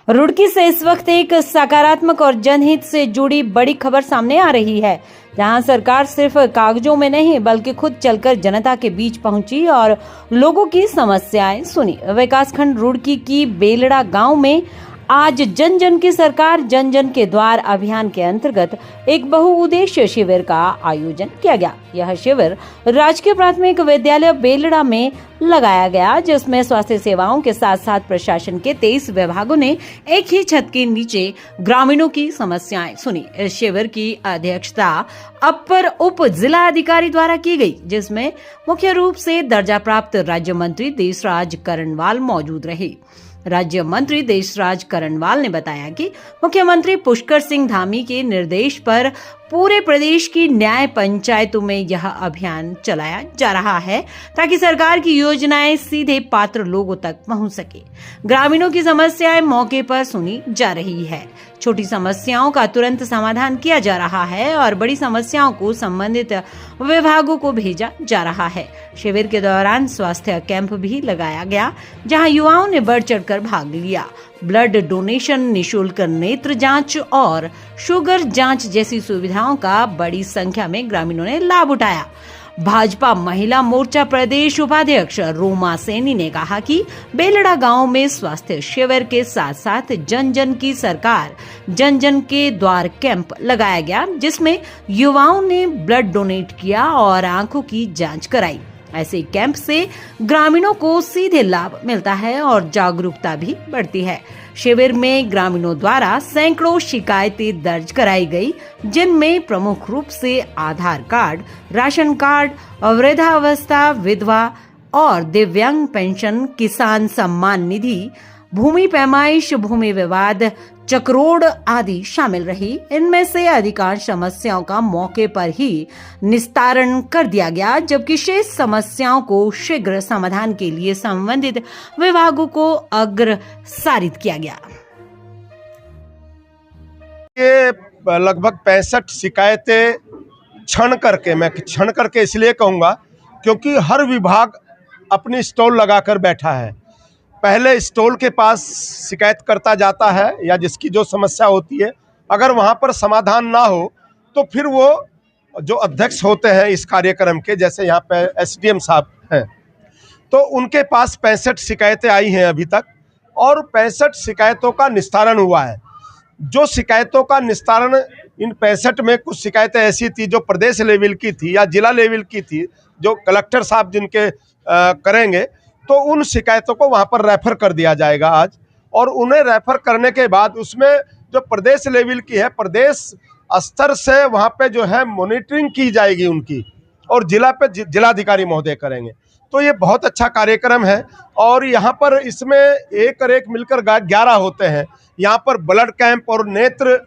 रुड़की से इस वक्त एक सकारात्मक और जनहित से जुड़ी बड़ी खबर सामने आ रही है, जहां सरकार सिर्फ कागजों में नहीं बल्कि खुद चलकर जनता के बीच पहुंची और लोगों की समस्याएं सुनी। विकासखंड रुड़की की बेलड़ा गांव में आज जन जन की सरकार जन जन के द्वार अभियान के अंतर्गत एक बहुउद्देश्य शिविर का आयोजन किया गया। यह शिविर राजकीय प्राथमिक विद्यालय बेलड़ा में लगाया गया, जिसमें स्वास्थ्य सेवाओं के साथ साथ प्रशासन के 23 विभागों ने एक ही छत के नीचे ग्रामीणों की समस्याएं सुनी। इस शिविर की अध्यक्षता अपर उप जिला अधिकारी द्वारा की गई, जिसमें मुख्य रूप से दर्जा प्राप्त राज्य मंत्री देशराज करणवाल मौजूद रहे। राज्य मंत्री देशराज करणवाल ने बताया कि मुख्यमंत्री पुष्कर सिंह धामी के निर्देश पर पूरे प्रदेश की न्याय पंचायतों में यह अभियान चलाया जा रहा है, ताकि सरकार की योजनाएं सीधे पात्र लोगों तक पहुंच सके। ग्रामीणों की समस्याएं मौके पर सुनी जा रही है, छोटी समस्याओं का तुरंत समाधान किया जा रहा है और बड़ी समस्याओं को संबंधित विभागों को भेजा जा रहा है। शिविर के दौरान स्वास्थ्य कैंप भी लगाया गया, जहां युवाओं ने बढ़ चढ़कर भाग लिया। ब्लड डोनेशन, निशुल्क नेत्र जांच और शुगर जांच जैसी सुविधाओं का बड़ी संख्या में ग्रामीणों ने लाभ उठाया। भाजपा महिला मोर्चा प्रदेश उपाध्यक्ष रोमा सैनी ने कहा कि बेलड़ा गांव में स्वास्थ्य शिविर के साथ साथ जन जन की सरकार जन जन के द्वार कैंप लगाया गया, जिसमें युवाओं ने ब्लड डोनेट किया और आंखों की जांच कराई। ऐसे कैंप से ग्रामीणों को सीधे लाभ मिलता है और जागरूकता भी बढ़ती है। शिविर में ग्रामीणों द्वारा सैकड़ों शिकायतें दर्ज कराई गई, जिनमें प्रमुख रूप से आधार कार्ड, राशन कार्ड, वृद्धावस्था, विधवा और दिव्यांग पेंशन, किसान सम्मान निधि, भूमि पैमाइश, भूमि विवाद, चक्रोड़ आदि शामिल रही। इनमें से अधिकांश समस्याओं का मौके पर ही निस्तारण कर दिया गया, जबकि शेष समस्याओं को शीघ्र समाधान के लिए संबंधित विभागों को अग्रसारित किया गया। ये लगभग 65 शिकायतें मैं क्षण करके इसलिए कहूँगा क्योंकि हर विभाग अपनी स्टॉल लगाकर बैठा है। पहले स्टॉल के पास शिकायत करता जाता है या जिसकी जो समस्या होती है, अगर वहाँ पर समाधान ना हो तो फिर वो जो अध्यक्ष होते हैं इस कार्यक्रम के, जैसे यहाँ पे एसडीएम साहब हैं, तो उनके पास 65 शिकायतें आई हैं अभी तक और 65 शिकायतों का निस्तारण हुआ है। जो शिकायतों का निस्तारण, इन 65 में कुछ शिकायतें ऐसी थी जो प्रदेश लेवल की थी या जिला लेवल की थी, जो कलेक्टर साहब जिनके करेंगे, तो उन शिकायतों को वहाँ पर रेफर कर दिया जाएगा आज। और उन्हें रेफर करने के बाद उसमें जो प्रदेश लेवल की है, प्रदेश स्तर से वहाँ पे जो है मॉनिटरिंग की जाएगी उनकी, और जिला पे जिलाधिकारी महोदय करेंगे। तो ये बहुत अच्छा कार्यक्रम है और यहाँ पर इसमें एक और एक मिलकर 11 होते हैं। यहाँ पर ब्लड कैंप और नेत्र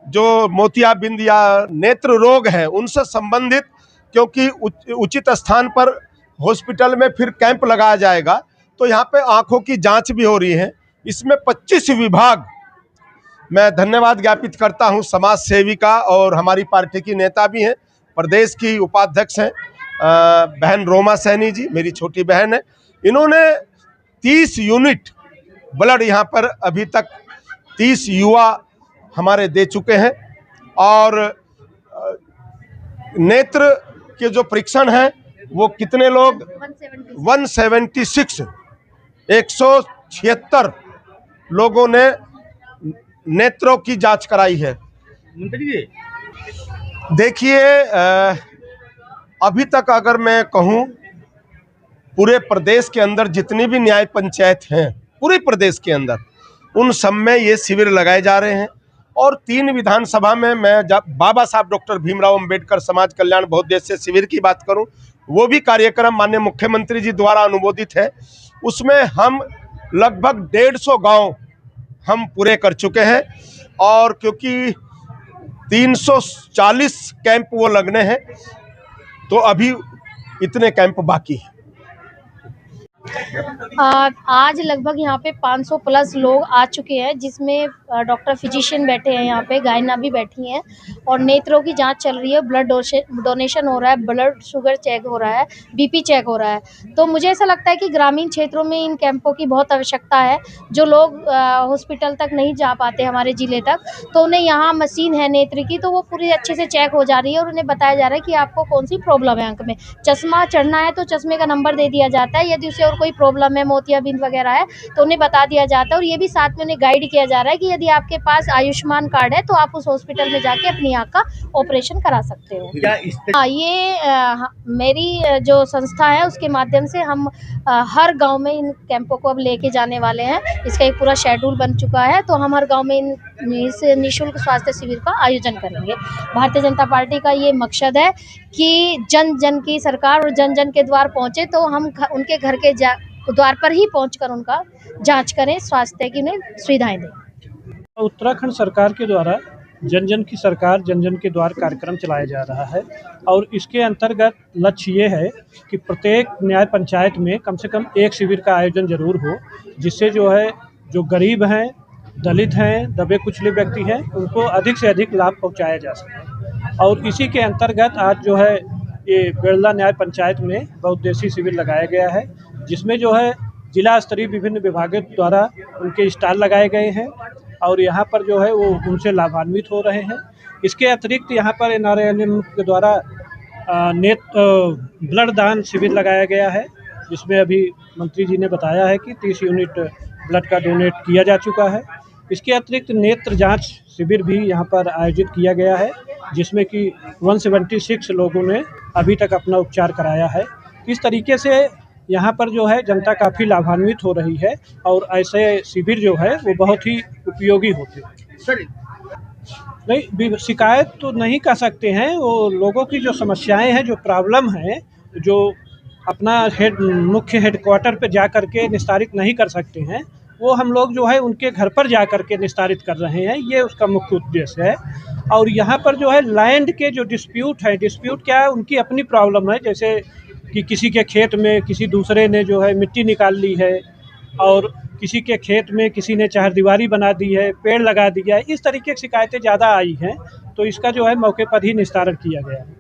जो मोतियाबिंद या नेत्र रोग है उनसे संबंधित, क्योंकि उचित स्थान पर हॉस्पिटल में फिर कैंप लगाया जाएगा, तो यहाँ पे आंखों की जांच भी हो रही है। इसमें 25 विभाग, मैं धन्यवाद ज्ञापित करता हूँ समाज सेविका और हमारी पार्टी की नेता भी हैं, प्रदेश की उपाध्यक्ष हैं बहन रोमा सैनी जी, मेरी छोटी बहन है। इन्होंने 30 यूनिट ब्लड यहाँ पर अभी तक 30 युवा हमारे दे चुके हैं और नेत्र के जो परीक्षण है वो कितने लोग 176 लोगों ने नेत्रों की जांच कराई है। देखिए अभी तक अगर मैं कहूं, पूरे प्रदेश के अंदर जितनी भी न्याय पंचायत हैं पूरे प्रदेश के अंदर, उन सब में ये शिविर लगाए जा रहे हैं। और 3 विधानसभा में मैं बाबा साहब डॉक्टर भीमराव अंबेडकर समाज कल्याण बहुउद्देश्य शिविर की बात करूं, वो भी कार्यक्रम माननीय मुख्यमंत्री जी द्वारा अनुमोदित है। उसमें हम लगभग 150 गांव हम पूरे कर चुके हैं और क्योंकि 340 कैंप वो लगने हैं, तो अभी इतने कैंप बाकी हैं। आज लगभग यहाँ पे 500 प्लस लोग आ चुके हैं, जिसमें डॉक्टर फिजिशियन बैठे हैं, यहाँ पे गायना भी बैठी हैं और नेत्रों की जांच चल रही है, ब्लड डोनेशन हो रहा है, ब्लड शुगर चेक हो रहा है, बीपी चेक हो रहा है। तो मुझे ऐसा लगता है कि ग्रामीण क्षेत्रों में इन कैंपों की बहुत आवश्यकता है। जो लोग हॉस्पिटल तक नहीं जा पाते हमारे ज़िले तक, तो उन्हें यहाँ मशीन है नेत्र की, तो वो पूरी अच्छे से चेक हो जा रही है और उन्हें बताया जा रहा है कि आपको कौन सी प्रॉब्लम है आँख में। चश्मा चढ़ना है तो चश्मे का नंबर दे दिया जाता है, यदि उसे और कोई प्रॉब्लम है, मोतियाबिंद वगैरह है, तो उन्हें बता दिया जाता है और ये भी साथ में उन्हें गाइड किया जा रहा है कि यदि आपके पास आयुष्मान कार्ड है तो आप उस हॉस्पिटल में जाके अपनी आँख का ऑपरेशन करा सकते हो। ये मेरी जो संस्था है उसके माध्यम से हम हर गांव में इन कैंपों को अब लेके जाने वाले हैं। इसका एक पूरा शेड्यूल बन चुका है, तो हम हर गांव में इस निःशुल्क स्वास्थ्य शिविर का आयोजन करेंगे। भारतीय जनता पार्टी का ये मकसद है कि जन जन की सरकार और जन जन के द्वार पहुंचे, तो हम उनके घर के द्वार पर ही पहुंचकर उनका जांच करें, स्वास्थ्य की उन्हें सुविधाएं दें। उत्तराखंड सरकार के द्वारा जन जन की सरकार जन जन के द्वार कार्यक्रम चलाया जा रहा है और इसके अंतर्गत लक्ष्य ये है कि प्रत्येक न्याय पंचायत में कम से कम एक शिविर का आयोजन जरूर हो, जिससे जो गरीब हैं, दलित हैं, दबे कुचले व्यक्ति हैं, उनको अधिक से अधिक लाभ पहुंचाया जा सके। और इसी के अंतर्गत आज ये बेड़ला न्याय पंचायत में बहुउद्देशीय शिविर लगाया गया है, जिसमें जिला स्तरीय विभिन्न विभागों द्वारा उनके स्टॉल लगाए गए हैं और यहाँ पर वो उनसे लाभान्वित हो रहे हैं। इसके अतिरिक्त यहाँ पर NRLM के द्वारा ब्लड दान शिविर लगाया गया है, जिसमें अभी मंत्री जी ने बताया है कि 30 यूनिट ब्लड का डोनेट किया जा चुका है। इसके अतिरिक्त नेत्र जांच शिविर भी यहाँ पर आयोजित किया गया है, जिसमें कि 176 लोगों ने अभी तक अपना उपचार कराया है। इस तरीके से यहाँ पर जनता काफ़ी लाभान्वित हो रही है और ऐसे शिविर वो बहुत ही उपयोगी होते हैं। नहीं, शिकायत तो नहीं कर सकते हैं, वो लोगों की जो समस्याएं हैं, जो प्रॉब्लम है, जो अपना मुख्य हेडक्वार्टर पे जा कर के निस्तारित नहीं कर सकते हैं, वो हम लोग उनके घर पर जा कर के निस्तारित कर रहे हैं। ये उसका मुख्य उद्देश्य है। और यहाँ पर लैंड के जो डिस्प्यूट क्या है, उनकी अपनी प्रॉब्लम है, जैसे कि किसी के खेत में किसी दूसरे ने मिट्टी निकाल ली है और किसी के खेत में किसी ने चारदीवारी बना दी है, पेड़ लगा दिया है, इस तरीके की शिकायतें ज़्यादा आई हैं, तो इसका मौके पर ही निस्तारण किया गया है।